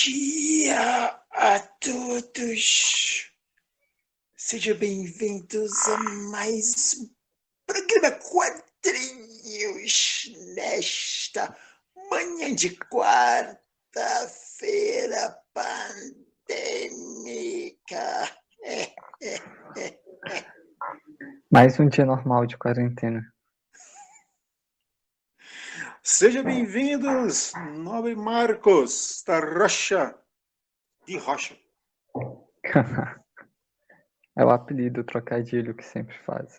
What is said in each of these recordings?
dia a todos. Sejam bem-vindos a mais um programa Quadrinhos nesta manhã de quarta-feira pandêmica. Mais um dia normal de quarentena. Sejam bem-vindos, nobre Marcos da Rocha. De Rocha. É o apelido, o trocadilho que sempre faz.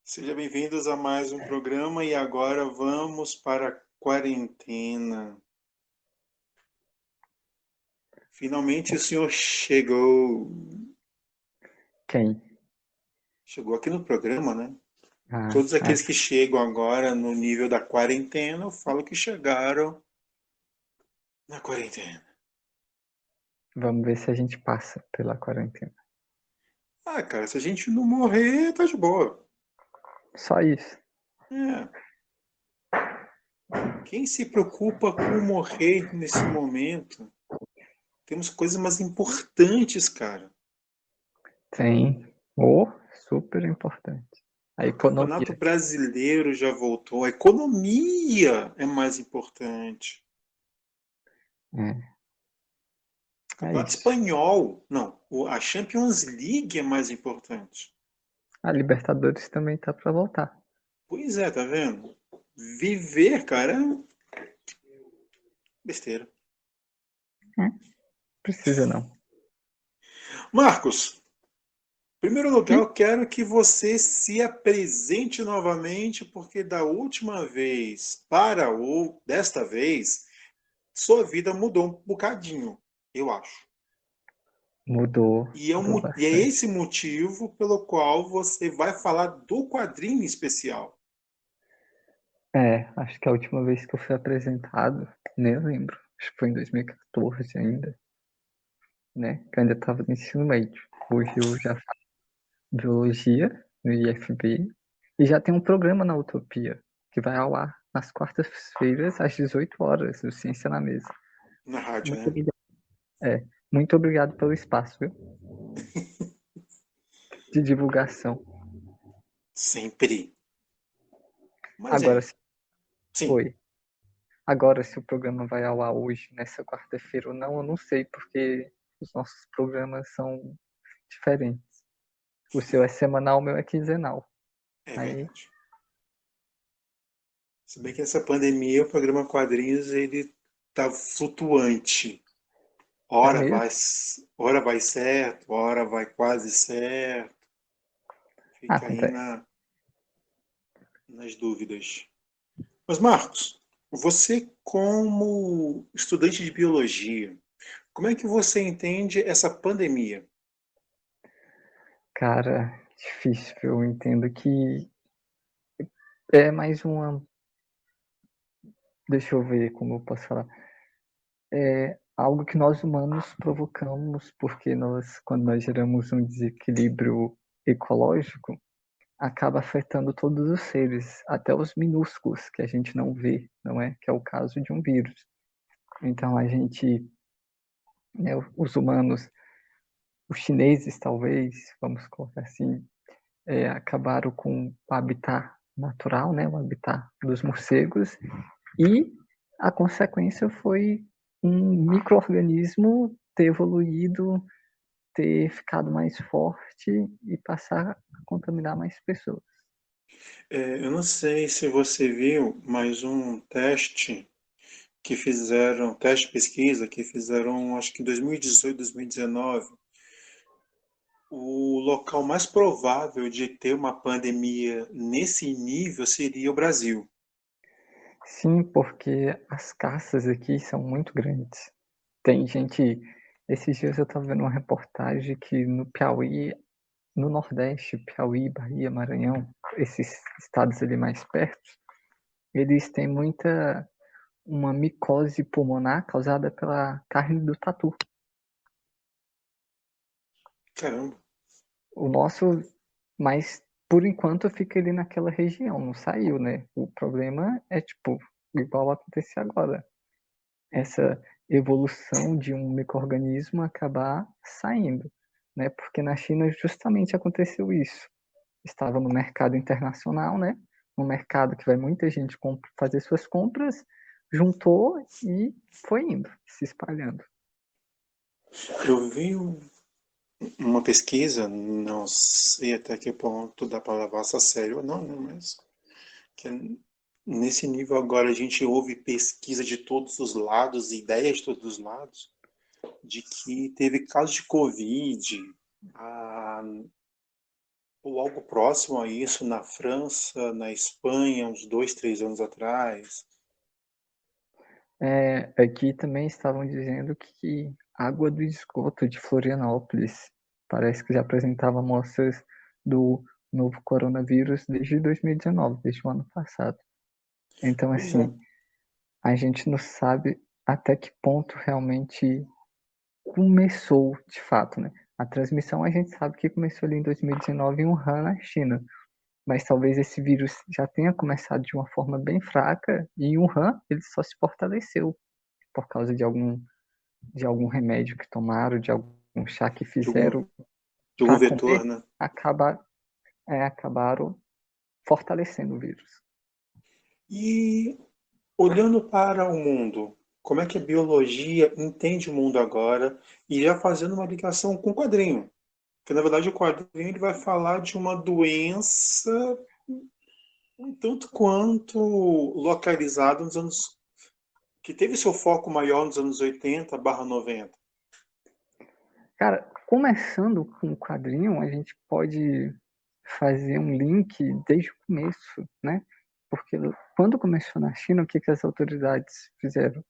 Sejam bem-vindos a mais um programa e agora vamos para a quarentena. Finalmente o senhor chegou. Quem? Chegou aqui no programa, né? Ah, Todos aqueles que chegam agora no nível da quarentena, eu falo que chegaram na quarentena. Vamos ver se a gente passa pela quarentena. Ah, cara, se a gente não morrer, tá de boa. Só isso. É. Quem se preocupa com morrer nesse momento? Temos coisas mais importantes, cara. Tem super importante. A O Campeonato economia. Brasileiro já voltou. A economia é mais importante. É O Campeonato isso. Espanhol, não. A Champions League é mais importante. A Libertadores também tá pra voltar. Pois é, tá vendo? Viver, cara, é besteira. Precisa não. Marcos, em primeiro lugar, Ih, eu quero que você se apresente novamente, porque da última vez para o desta vez, sua vida mudou um bocadinho, eu acho. mudou E é bastante. esse motivo pelo qual você vai falar do quadrinho especial. Acho que a última vez que eu fui apresentado, nem lembro. Acho que foi em 2014 ainda, né? Que eu ainda tava no ensino médio. Hoje eu já biologia no IFB e já tem um programa na Utopia que vai ao ar nas quartas-feiras às 18 horas, do Ciência na Mesa. Na rádio, Muito né? obrigado. Muito obrigado pelo espaço, viu? De divulgação. Sempre. Mas Agora é, se sim. foi. Agora se o programa vai ao ar hoje, nessa quarta-feira ou não, eu não sei, porque os nossos programas são diferentes. O seu é semanal, o meu é quinzenal. É Aí, verdade. Se bem que essa pandemia, o programa Quadrinhos, ele tá flutuante. é Hora mesmo? vai, hora vai certo, hora vai quase certo. Fica aí Acontece. nas dúvidas. Mas, Marcos, você como estudante de biologia, como é que você entende essa pandemia? Cara, difícil. Eu entendo que é mais uma. Deixa eu ver como eu posso falar. É algo que nós humanos provocamos porque quando nós geramos um desequilíbrio ecológico, acaba afetando todos os seres, até os minúsculos que a gente não vê, não é? Que é o caso de um vírus. Então a gente, né, os humanos, os chineses talvez, vamos colocar assim, acabaram com o habitat natural, né, o habitat dos morcegos, e a consequência foi um micro-organismo ter evoluído, ter ficado mais forte e passar a contaminar mais pessoas. Eu não sei se você viu, mas um teste que fizeram, teste de pesquisa que fizeram, acho que em 2018, 2019, o local mais provável de ter uma pandemia nesse nível seria o Brasil. Sim, porque as caças aqui são muito grandes. Tem gente. Esses dias eu estava vendo uma reportagem que no Piauí, no Nordeste, Piauí, Bahia, Maranhão, esses estados ali mais perto, eles têm uma micose pulmonar causada pela carne do tatu. Caramba. O nosso, mas por enquanto fica ali naquela região, não saiu, né? O problema é tipo, igual aconteceu agora. essa evolução de um micro-organismo acabar saindo, né? Porque na China justamente aconteceu isso. Estava no mercado internacional, né? Um mercado que vai muita gente fazer suas compras, juntou e foi indo, se espalhando. Eu vi uma pesquisa, não sei até que ponto dá para levar isso a sério ou não, né? Mas que nesse nível agora a gente ouve pesquisa de todos os lados, ideias de todos os lados, de que teve casos de Covid, ah, ou algo próximo a isso na França, na Espanha, uns 2, 3 anos atrás. Aqui também estavam dizendo que a água do esgoto de Florianópolis parece que já apresentava amostras do novo coronavírus desde 2019, desde o ano passado. Então, Pois é. assim, a gente não sabe até que ponto realmente começou de fato, né? A transmissão a gente sabe que começou ali em 2019 em Wuhan, na China. Mas talvez esse vírus já tenha começado de uma forma bem fraca e em Wuhan ele só se fortaleceu por causa de algum remédio que tomaram, de algum chá que De algum, fizeram de algum para vetor, comer, né? acabaram fortalecendo o vírus. E olhando para o mundo, como é que a biologia entende o mundo agora e já fazendo uma ligação com o quadrinho? Porque, na verdade, o quadrinho ele vai falar de uma doença um tanto quanto localizada nos anos... que teve seu foco maior nos anos 80/90. Cara, começando com o quadrinho, a gente pode fazer um link desde o começo, né? Porque quando começou na China, o que as autoridades fizeram?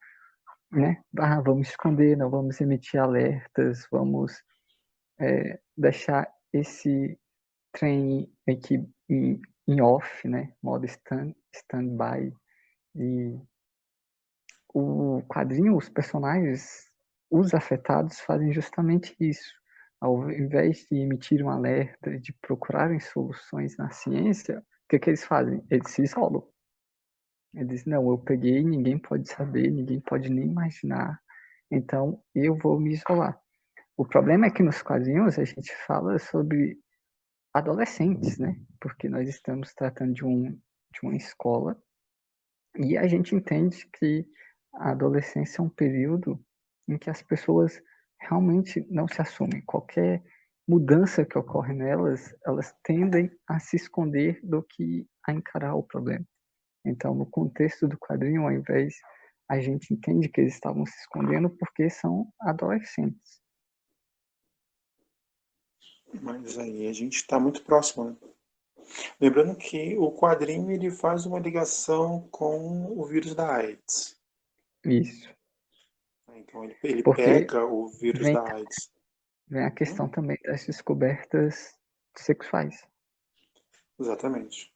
Né? Vamos esconder, não vamos emitir alertas, vamos deixar esse trem aqui em off, né? Modo stand-by. E o quadrinho, os personagens, os afetados fazem justamente isso. Ao invés de emitir um alerta, de procurarem soluções na ciência, o que eles fazem? Eles se isolam. Eles dizem, não, eu peguei, ninguém pode saber, ninguém pode nem imaginar, então eu vou me isolar. O problema é que nos quadrinhos a gente fala sobre adolescentes, né? Porque nós estamos tratando de uma escola e a gente entende que a adolescência é um período em que as pessoas realmente não se assumem. Qualquer mudança que ocorre nelas, elas tendem a se esconder do que a encarar o problema. Então, no contexto do quadrinho, ao invés, a gente entende que eles estavam se escondendo porque são adolescentes. Mas aí a gente está muito próximo, né? Lembrando que o quadrinho ele faz uma ligação com o vírus da AIDS. Isso. Então ele Porque pega o vírus vem, da AIDS. vem a questão também das descobertas sexuais. Exatamente.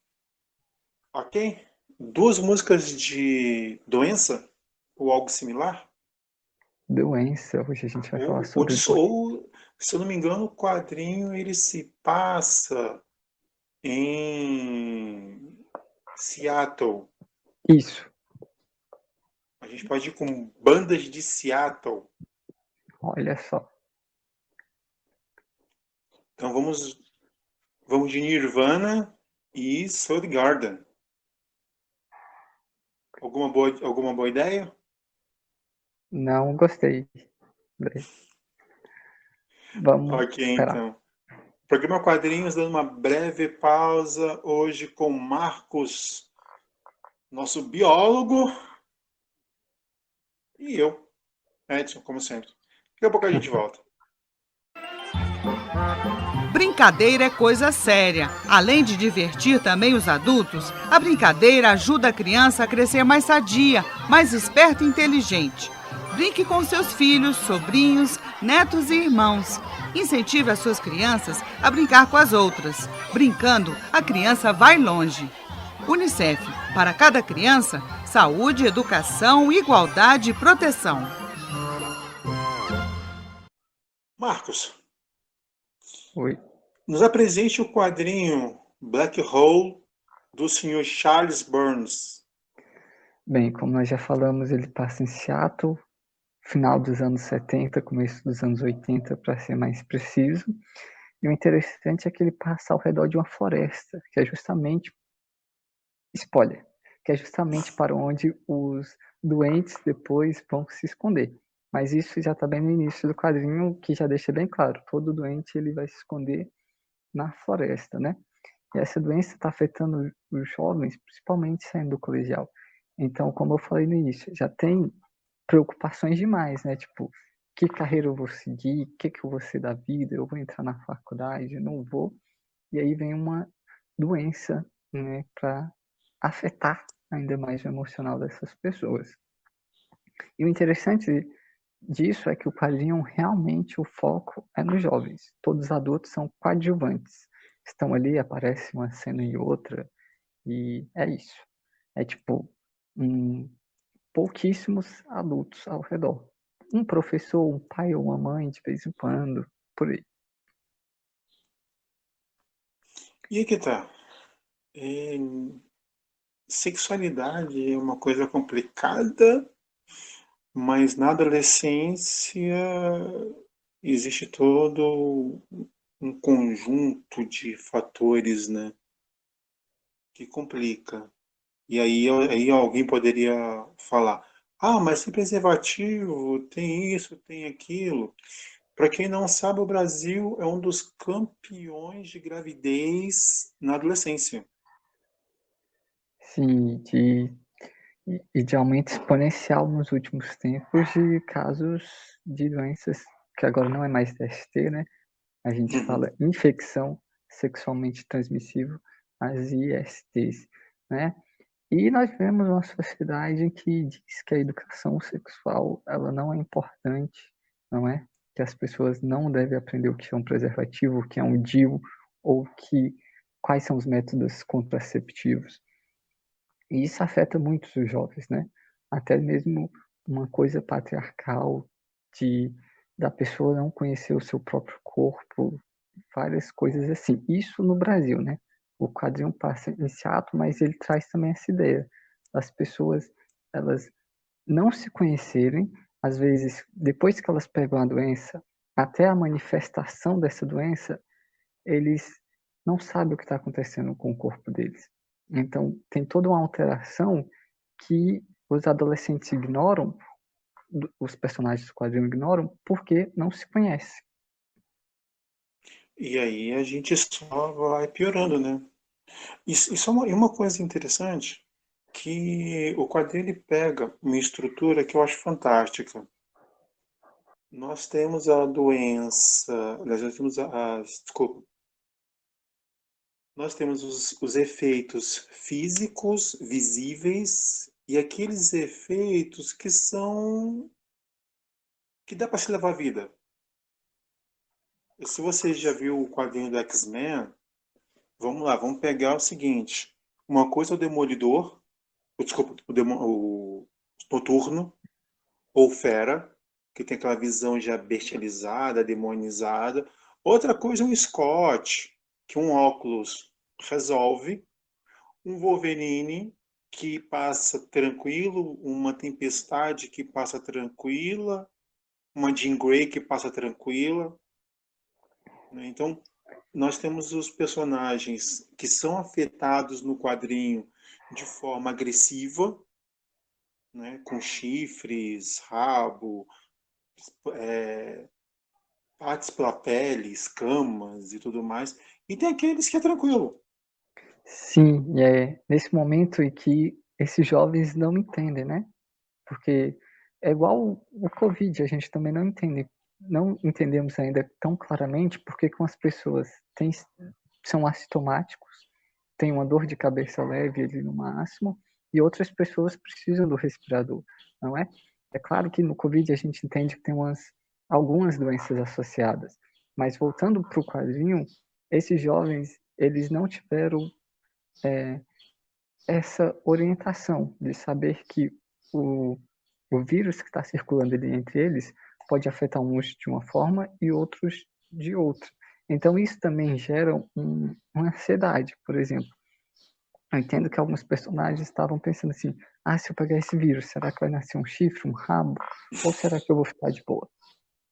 Ok? 2 músicas de doença ou algo similar? Doença, hoje a gente vai falar Ou, sobre doença. ou, se eu não me engano, o quadrinho ele se passa em Seattle. Isso, A gente pode ir com bandas de Seattle. olha só. Então vamos de Nirvana e Soundgarden. Alguma boa ideia? Não gostei. Vamos Ok, esperar. então. Programa Quadrinhos dando uma breve pausa hoje com Marcos, nosso biólogo, e eu, Edson, como sempre. Daqui a pouco a gente volta. Brincadeira é coisa séria. Além de divertir também os adultos, a brincadeira ajuda a criança a crescer mais sadia, mais esperta e inteligente. Brinque com seus filhos, sobrinhos, netos e irmãos. Incentive as suas crianças a brincar com as outras. Brincando, a criança vai longe. Unicef, para cada criança, saúde, educação, igualdade e proteção. Marcos, Oi. nos apresente o quadrinho Black Hole do Sr. Charles Burns. Bem, como nós já falamos, ele passa em Seattle, final dos anos 70, começo dos anos 80, para ser mais preciso. E o interessante é que ele passa ao redor de uma floresta, que é justamente, spoiler, que é justamente para onde os doentes depois vão se esconder. Mas isso já está bem no início do quadrinho, que já deixa bem claro, todo doente ele vai se esconder na floresta, né? E essa doença está afetando os jovens, principalmente saindo do colegial. Então, como eu falei no início, já tem preocupações demais, né? Tipo, que carreira eu vou seguir? O que eu vou ser da vida? Eu vou entrar na faculdade? Não vou? E aí vem uma doença, né, para afetar ainda mais o emocional dessas pessoas. E o interessante disso é que o quadrinho realmente o foco é nos jovens. Todos os adultos são coadjuvantes. Estão ali, aparece uma cena e outra, e é isso. É tipo pouquíssimos adultos ao redor. Um professor, um pai ou uma mãe de vez em quando, por aí. E aí que tá. Sexualidade é uma coisa complicada, mas na adolescência existe todo um conjunto de fatores, né, que complica. E aí alguém poderia falar: ah, mas tem preservativo, tem isso, tem aquilo. Para quem não sabe, o Brasil é um dos campeões de gravidez na adolescência. Sim, e de aumento exponencial nos últimos tempos de casos de doenças que agora não é mais DST, né? A gente fala infecção sexualmente transmissível, as ISTs, né? E nós vemos uma sociedade que diz que a educação sexual ela não é importante, não é? Que as pessoas não devem aprender o que é um preservativo, o que é um DIU, ou quais são os métodos contraceptivos. E isso afeta muito os jovens, né? Até mesmo uma coisa patriarcal da pessoa não conhecer o seu próprio corpo, várias coisas assim. Isso no Brasil, né? O quadrinho passa esse ato, mas ele traz também essa ideia. As pessoas, elas não se conhecerem, às vezes, depois que elas pegam a doença, até a manifestação dessa doença, eles não sabem o que está acontecendo com o corpo deles. Então, tem toda uma alteração que os adolescentes ignoram, os personagens do quadrinho ignoram, porque não se conhecem. E aí a gente só vai piorando, né? Isso é uma coisa interessante, que o quadrinho ele pega uma estrutura que eu acho fantástica. Nós temos a doença, aliás, desculpa, nós temos os efeitos físicos, visíveis, e aqueles efeitos que dá para se levar a vida. E se você já viu o quadrinho do X-Men, vamos lá, vamos pegar o seguinte. Uma coisa é o Demolidor, desculpa, o Noturno, ou Fera, que tem aquela visão já bestializada, demonizada. Outra coisa é um Scott, que um óculos resolve. Um Wolverine que passa tranquilo, uma Tempestade que passa tranquila, uma Jean Grey que passa tranquila. Né? Então, nós temos os personagens que são afetados no quadrinho de forma agressiva, né? Com chifres, rabo, partes pela pele, escamas e tudo mais. E tem aqueles que é tranquilo. Sim, e é nesse momento em que esses jovens não entendem, né? Porque é igual o Covid, a gente também não entendemos ainda tão claramente porque com as pessoas são assintomáticos, têm uma dor de cabeça leve ali no máximo, e outras pessoas precisam do respirador, não é? É claro que no Covid a gente entende que tem algumas doenças associadas, mas voltando para o quadrinho, esses jovens, eles não tiveram essa orientação de saber que o vírus que está circulando ali entre eles pode afetar uns de uma forma e outros de outra. Então, isso também gera uma ansiedade, por exemplo. Eu entendo que alguns personagens estavam pensando assim, se eu pegar esse vírus, será que vai nascer um chifre, um rabo? Ou será que eu vou ficar de boa?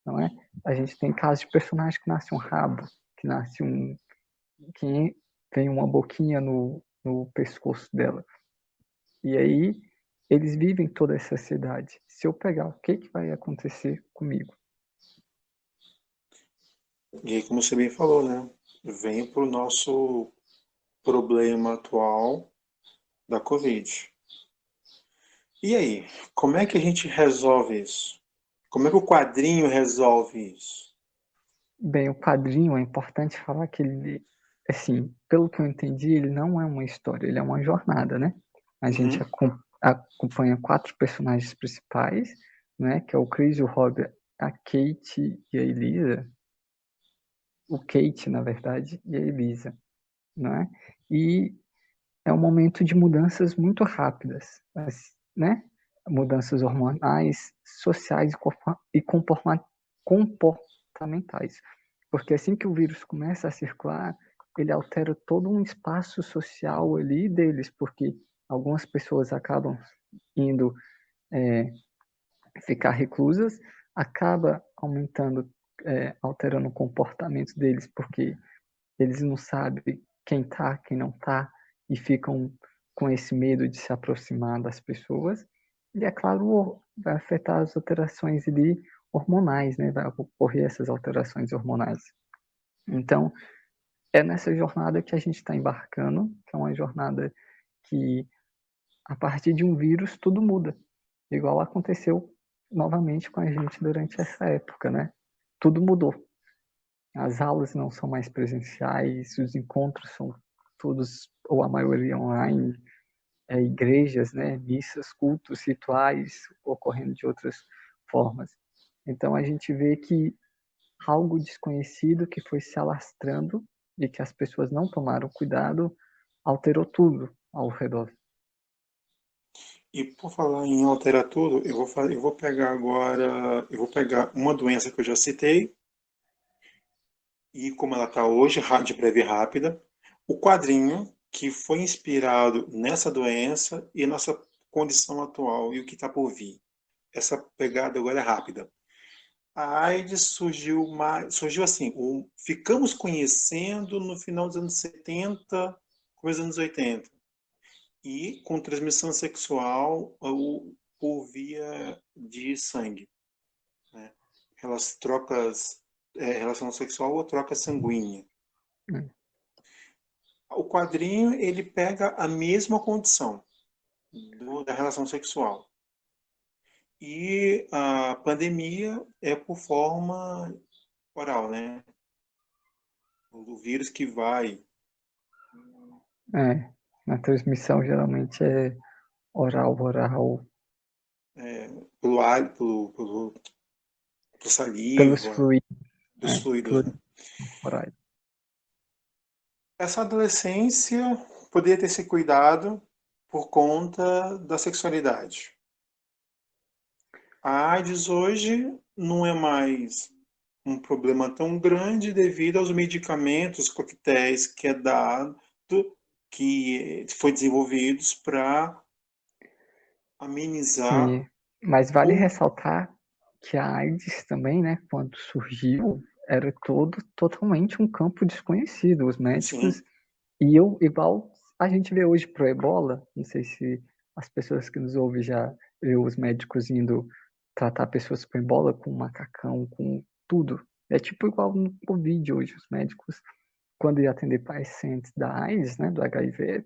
Não é? A gente tem casos de personagens que nasce um rabo, que nasce que tem uma boquinha no pescoço dela. E aí, eles vivem toda essa ansiedade. Se eu pegar, o que vai acontecer comigo? E aí, como você bem falou, né? Vem para o nosso problema atual da Covid. E aí, como é que a gente resolve isso? Como é que o quadrinho resolve isso? Bem, o quadrinho, é importante falar que ele, assim, pelo que eu entendi, ele não é uma história, ele é uma jornada, né? A gente acompanha 4 personagens principais, né? Que é o Chris, o Rob, a Kate e a Elisa. O Kate, na verdade, e a Elisa, né? E é um momento de mudanças muito rápidas, né? Mudanças hormonais, sociais e comportamentais. Porque assim que o vírus começa a circular, ele altera todo um espaço social ali deles, porque algumas pessoas acabam indo ficar reclusas, acaba aumentando, alterando o comportamento deles, porque eles não sabem quem tá, quem não tá, e ficam com esse medo de se aproximar das pessoas. E, é claro, vai afetar as alterações ali hormonais, né? Vai ocorrer essas alterações hormonais. Então, é nessa jornada que a gente está embarcando, que é uma jornada que, a partir de um vírus, tudo muda. Igual aconteceu novamente com a gente durante essa época, né? Tudo mudou. As aulas não são mais presenciais, os encontros são todos, ou a maioria, online, igrejas, né, missas, cultos, rituais ocorrendo de outras formas. Então a gente vê que algo desconhecido que foi se alastrando e que as pessoas não tomaram cuidado alterou tudo ao redor. E por falar em alterar tudo, eu vou pegar agora, eu vou pegar uma doença que eu já citei, e como ela está hoje, de breve e rápida, o quadrinho que foi inspirado nessa doença e nossa condição atual e o que está por vir. Essa pegada agora é rápida. A AIDS surgiu assim, ficamos conhecendo no final dos anos 70, começo dos anos 80, e com transmissão sexual por via de sangue, né? Aquelas trocas, relação sexual ou troca sanguínea. O quadrinho, ele pega a mesma condição da relação sexual. E a pandemia é por forma oral, né? O vírus que vai. Na transmissão geralmente é oral, Pelo ar, pelo pelos saliva, fluidos, dos fluidos. fluidos orais. Essa adolescência poderia ter se cuidado por conta da sexualidade. A AIDS hoje não é mais um problema tão grande devido aos medicamentos, coquetéis que é dado, que foi desenvolvidos para amenizar. Sim, mas vale ressaltar que a AIDS também, né, quando surgiu, era totalmente um campo desconhecido. Os médicos Sim. iam igual a gente vê hoje pro Ebola. Não sei se as pessoas que nos ouvem já viu os médicos indo tratar pessoas com Ebola, com macacão, com tudo. É tipo igual no Covid hoje. Os médicos, quando iam atender pacientes da AIDS, né, do HIV,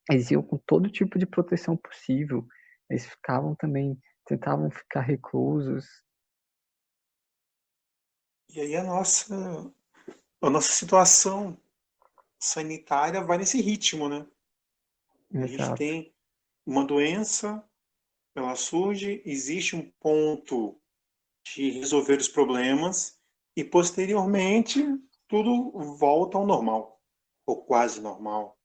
eles iam com todo tipo de proteção possível. Eles ficavam também, tentavam ficar reclusos. E aí a nossa situação sanitária vai nesse ritmo, né? A gente Exato. tem uma doença, ela surge, existe um ponto de resolver os problemas e posteriormente tudo volta ao normal, ou quase normal.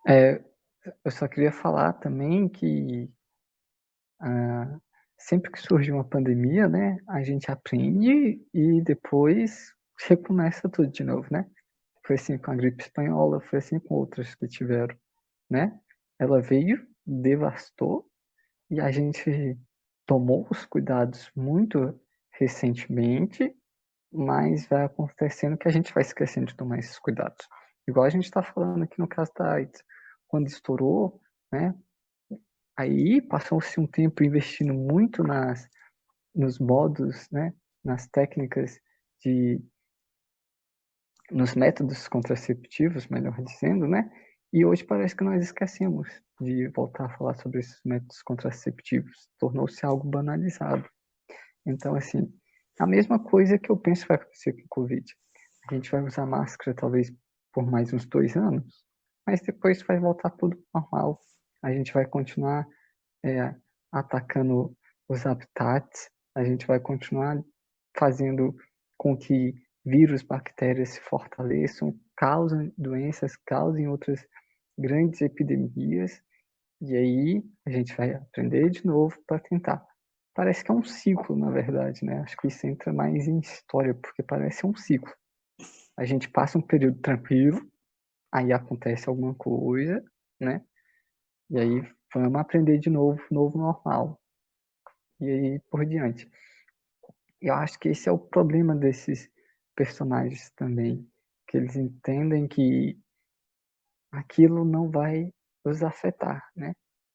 Eu só queria falar também que sempre que surge uma pandemia, né, a gente aprende e depois recomeça tudo de novo, né? Foi assim com a gripe espanhola, foi assim com outras que tiveram. né? Ela veio, devastou, e a gente tomou os cuidados muito recentemente, mas vai acontecendo que a gente vai esquecendo de tomar esses cuidados. Igual a gente está falando aqui no caso da AIDS. Quando estourou, né? Aí passou-se um tempo investindo muito nos modos, né? Nas técnicas nos métodos contraceptivos, melhor dizendo, né? E hoje parece que nós esquecemos de voltar a falar sobre esses métodos contraceptivos. Tornou-se algo banalizado. Então, assim, a mesma coisa que eu penso vai acontecer com o Covid. A gente vai usar máscara talvez por mais uns 2 anos, mas depois vai voltar tudo normal. A gente vai continuar atacando os habitats, a gente vai continuar fazendo com que vírus, bactérias se fortaleçam, causem doenças, causem outras grandes epidemias, e aí a gente vai aprender de novo para tentar. Parece que é um ciclo, na verdade, né? Acho que isso entra mais em história, porque parece um ciclo. A gente passa um período tranquilo, aí acontece alguma coisa, né? E aí vamos aprender de novo, novo normal. E aí por diante. Eu acho que esse é o problema desses personagens também, que eles entendem que aquilo não vai os afetar, né?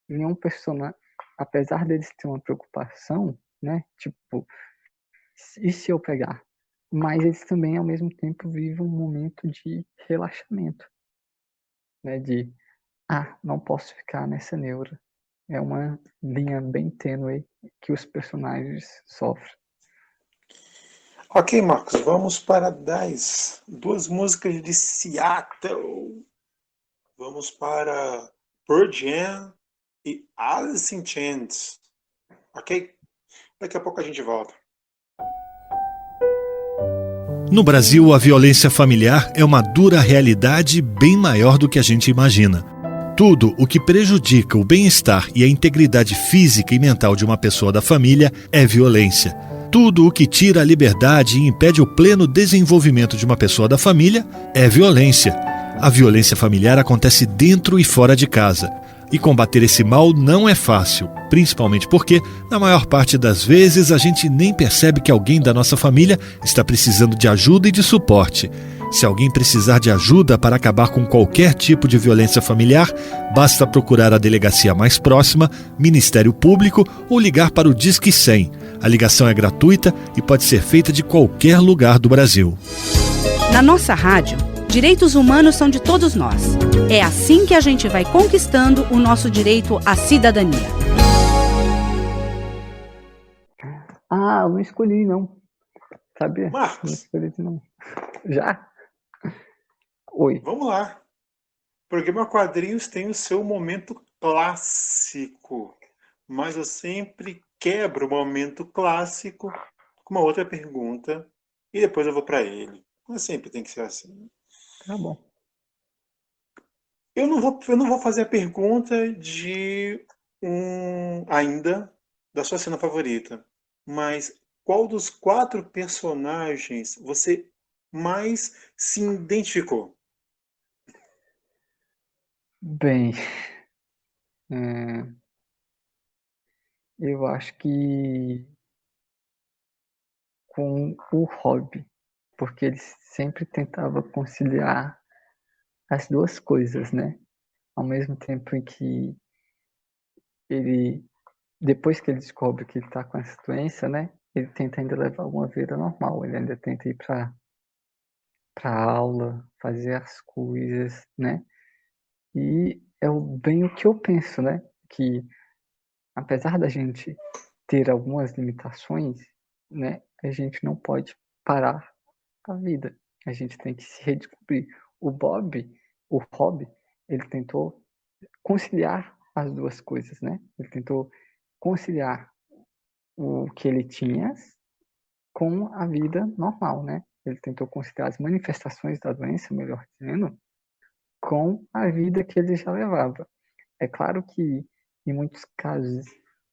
Nenhum personagem, apesar deles ter uma preocupação, né? Tipo, e se eu pegar? Mas eles também, ao mesmo tempo, vivem um momento de relaxamento, né? De, não posso ficar nessa neura. É uma linha bem tênue que os personagens sofrem. Ok, Marcos, vamos para 10. 2 músicas de Seattle. Vamos para Pearl Jam e Alice in Chains. Ok? Daqui a pouco a gente volta. No Brasil, a violência familiar é uma dura realidade bem maior do que a gente imagina. Tudo o que prejudica o bem-estar e a integridade física e mental de uma pessoa da família é violência. Tudo o que tira a liberdade e impede o pleno desenvolvimento de uma pessoa da família é violência. A violência familiar acontece dentro e fora de casa. E combater esse mal não é fácil, principalmente porque, na maior parte das vezes, a gente nem percebe que alguém da nossa família está precisando de ajuda e de suporte. Se alguém precisar de ajuda para acabar com qualquer tipo de violência familiar, basta procurar a delegacia mais próxima, Ministério Público ou ligar para o Disque 100. A ligação é gratuita e pode ser feita de qualquer lugar do Brasil. Na nossa rádio, direitos humanos são de todos nós. É assim que a gente vai conquistando o nosso direito à cidadania. Eu não escolhi, não. Sabia? Marcos. Não escolhi, não. Já? Oi. Vamos lá. O programa Quadrinhos tem o seu momento clássico, mas eu sempre quebro o momento clássico com uma outra pergunta e depois eu vou para ele. Mas sempre tem que ser assim. Tá bom. Eu não vou fazer a pergunta ainda da sua cena favorita, mas qual dos 4 personagens você mais se identificou? Bem, eu acho que com o Hobby, porque ele sempre tentava conciliar as duas coisas, né? Ao mesmo tempo em que ele, depois que ele descobre que ele está com essa doença, né? Ele tenta ainda levar uma vida normal, ele ainda tenta ir para aula, fazer as coisas, né? E é bem o que eu penso, né? Que apesar da gente ter algumas limitações, né? A gente não pode parar a vida. A gente tem que se redescobrir. O Hobby, ele tentou conciliar as duas coisas, né? Ele tentou conciliar o que ele tinha com a vida normal, né? Ele tentou conciliar as manifestações da doença, melhor dizendo, com a vida que ele já levava. É claro que, em muitos casos,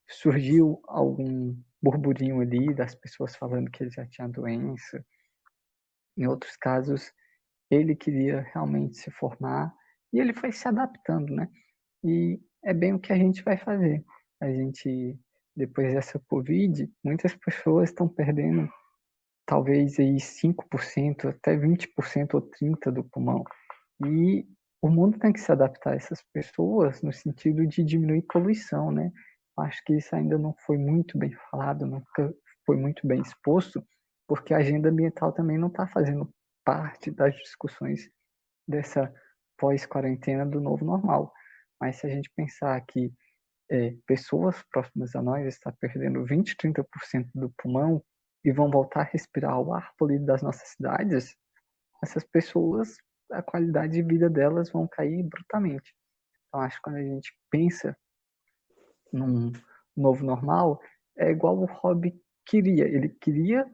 surgiu algum burburinho ali das pessoas falando que ele já tinha doença. Em outros casos, ele queria realmente se formar e ele foi se adaptando, né? E é bem o que a gente vai fazer. A gente, depois dessa Covid, muitas pessoas estão perdendo talvez aí 5%, até 20% ou 30% do pulmão. E o mundo tem que se adaptar a essas pessoas no sentido de diminuir poluição, né? Acho que isso ainda não foi muito bem falado, nunca foi muito bem exposto, porque a agenda ambiental também não está fazendo parte das discussões dessa pós-quarentena do novo normal. Mas se a gente pensar que pessoas próximas a nós estão perdendo 20, 30% do pulmão e vão voltar a respirar o ar poluído das nossas cidades, essas pessoas, a qualidade de vida delas vão cair brutalmente. Então, acho que quando a gente pensa num novo normal, é igual o Hobbes queria. Ele queria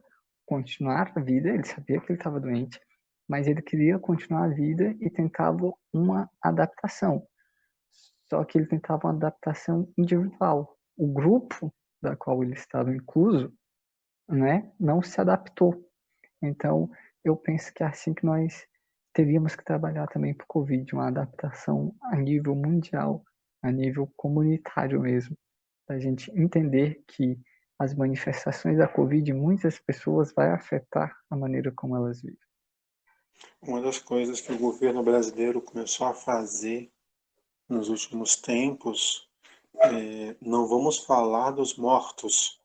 continuar a vida, ele sabia que ele estava doente, mas ele queria continuar a vida e tentava uma adaptação. Só que ele tentava uma adaptação individual. O grupo da qual ele estava incluso, né, não se adaptou. Então, eu penso que é assim que nós teríamos que trabalhar também para o Covid, uma adaptação a nível mundial, a nível comunitário mesmo, para a gente entender que as manifestações da Covid em muitas pessoas vai afetar a maneira como elas vivem. Uma das coisas que o governo brasileiro começou a fazer nos últimos tempos, não vamos falar dos mortos,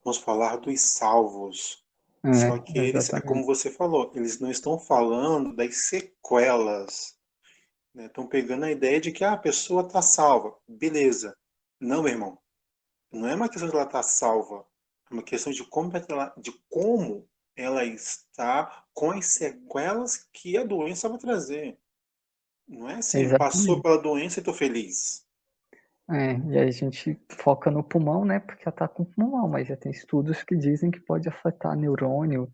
vamos falar dos salvos. Só que eles, como você falou, eles não estão falando das sequelas. Né? Estão pegando a ideia de que a pessoa está salva. Beleza. Não, meu irmão. Não é uma questão de ela estar salva. É uma questão de como ela está com as sequelas que a doença vai trazer. Não é assim, passou pela doença e estou feliz. E aí a gente foca no pulmão, né? Porque ela está com pulmão, mas já tem estudos que dizem que pode afetar neurônio,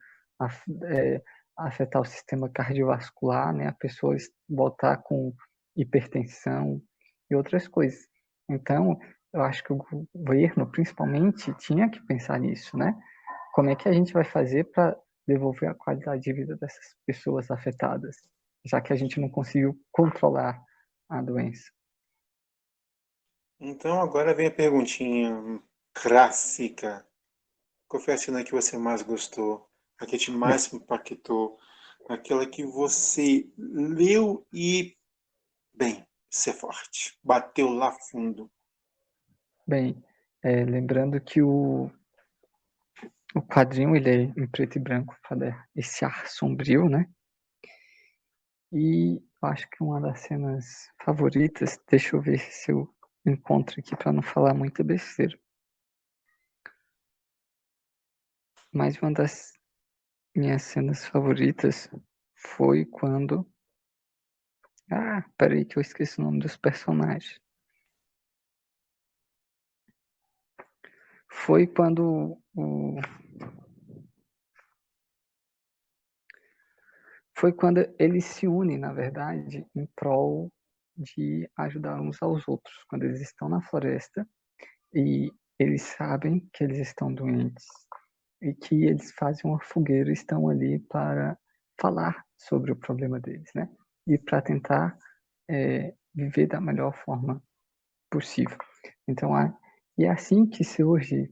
afetar o sistema cardiovascular, né? A pessoa voltar com hipertensão e outras coisas. Então, eu acho que o governo, principalmente, tinha que pensar nisso, né? Como é que a gente vai fazer para devolver a qualidade de vida dessas pessoas afetadas, já que a gente não conseguiu controlar a doença? Então agora vem a perguntinha clássica. Qual foi a cena que você mais gostou? A que te mais impactou? Aquela que você leu e, bem, ser forte. Bateu lá fundo. Bem, lembrando que o quadrinho ele é em preto e branco, para esse ar sombrio, né? E eu acho que uma das cenas favoritas, deixa eu ver se eu encontro aqui para não falar muita besteira. Mas uma das minhas cenas favoritas foi quando... peraí que eu esqueci o nome dos personagens. Foi quando Foi quando eles se unem, na verdade, em prol de ajudar uns aos outros. Quando eles estão na floresta e eles sabem que eles estão doentes e que eles fazem uma fogueira e estão ali para falar sobre o problema deles, né? E para tentar viver da melhor forma possível. Então, é assim que surge,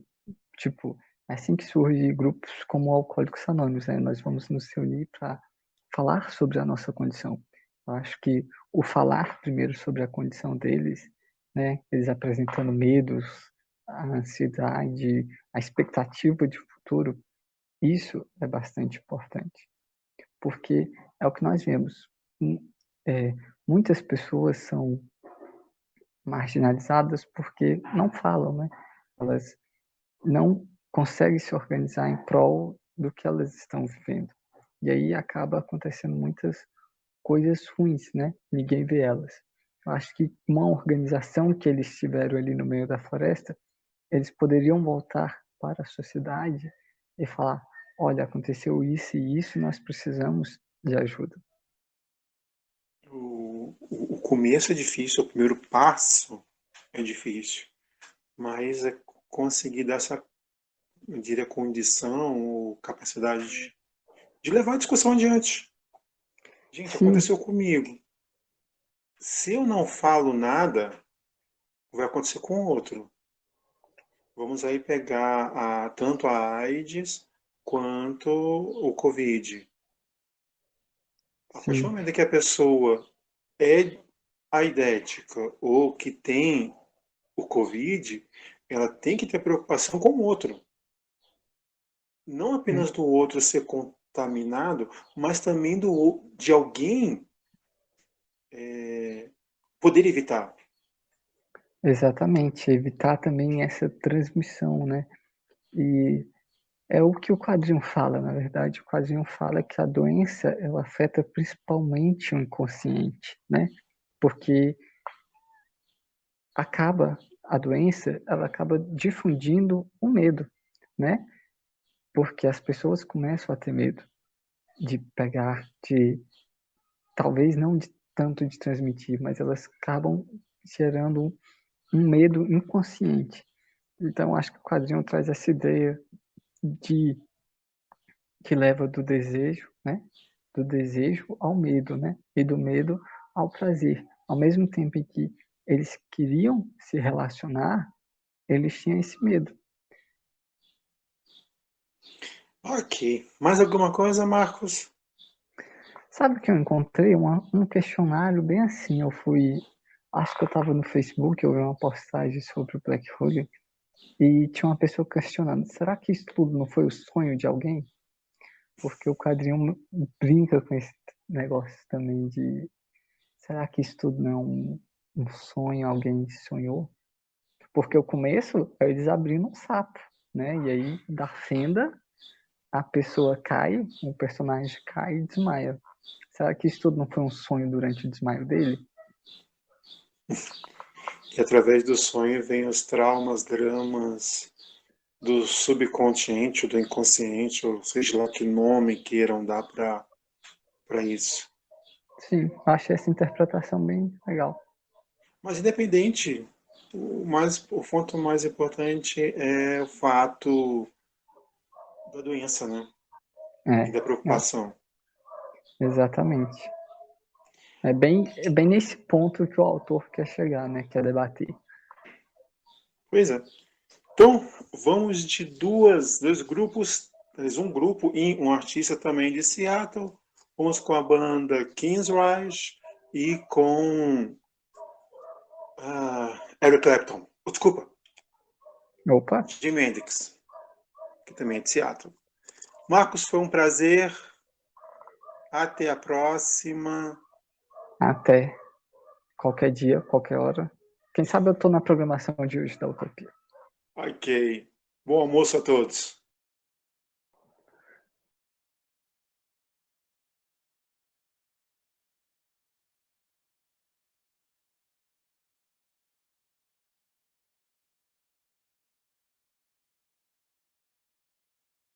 grupos como Alcoólicos Anônimos, né? Nós vamos nos reunir para falar sobre a nossa condição. Eu acho que o falar primeiro sobre a condição deles, né, eles apresentando medos, a ansiedade, a expectativa de futuro, isso é bastante importante, porque é o que nós vemos. Muitas pessoas são marginalizadas porque não falam, né? Elas não conseguem se organizar em prol do que elas estão vivendo. E aí acaba acontecendo muitas coisas ruins, né? Ninguém vê elas. Eu acho que uma organização que eles tiveram ali no meio da floresta, eles poderiam voltar para a sociedade e falar: olha, aconteceu isso e isso, nós precisamos de ajuda. O começo é difícil, o primeiro passo é difícil, mas é conseguir dar essa, eu diria, condição ou capacidade de levar a discussão adiante. Gente, aconteceu comigo. Se eu não falo nada, vai acontecer com o outro. Vamos aí pegar tanto a AIDS quanto o Covid. A partir do Sim, momento que a pessoa é aidética ou que tem o Covid, ela tem que ter preocupação com o outro. Não apenas do outro ser contaminado, mas também de alguém poder evitar. exatamente. Evitar também essa transmissão, né? E é o que o quadrinho fala, na verdade. O quadrinho fala que a doença, ela afeta principalmente o inconsciente, né? Porque a doença, ela acaba difundindo o medo, né? Porque as pessoas começam a ter medo de pegar, talvez não de tanto de transmitir, mas elas acabam gerando um medo inconsciente. Então, acho que o quadrinho traz essa ideia de que leva do desejo, né? Do desejo ao medo, né? E do medo ao prazer. Ao mesmo tempo em que eles queriam se relacionar, eles tinham esse medo. Ok. Mais alguma coisa, Marcos? Sabe que eu encontrei um questionário bem assim. Acho que eu estava no Facebook, eu vi uma postagem sobre o Black Hole e tinha uma pessoa questionando: será que isso tudo não foi o sonho de alguém? Porque o quadrinho brinca com esse negócio também de: será que isso tudo não é um sonho, alguém sonhou? Porque o começo é eles abrindo um sapo, né? E aí, da fenda, a pessoa cai, o personagem cai e desmaia. Será que isso tudo não foi um sonho durante o desmaio dele? E através do sonho vem os traumas, dramas do subconsciente ou do inconsciente, ou seja lá que nome queiram dar para isso. Sim, eu achei essa interpretação bem legal. Mas independente, o ponto mais importante é o fato da doença, né? E da É, preocupação. exatamente. É bem nesse ponto que o autor quer chegar, né? Quer debater. Pois é. Então, vamos de dois grupos, um grupo e um artista também de Seattle. Vamos com a banda Kingsrise e com Eric Clapton. Desculpa, Opa, Jimi Hendrix, que também é de Seattle. Marcos, foi um prazer. Até a próxima. até qualquer dia, qualquer hora. Quem sabe eu tô na programação de hoje da Utopia. Ok. Bom almoço a todos.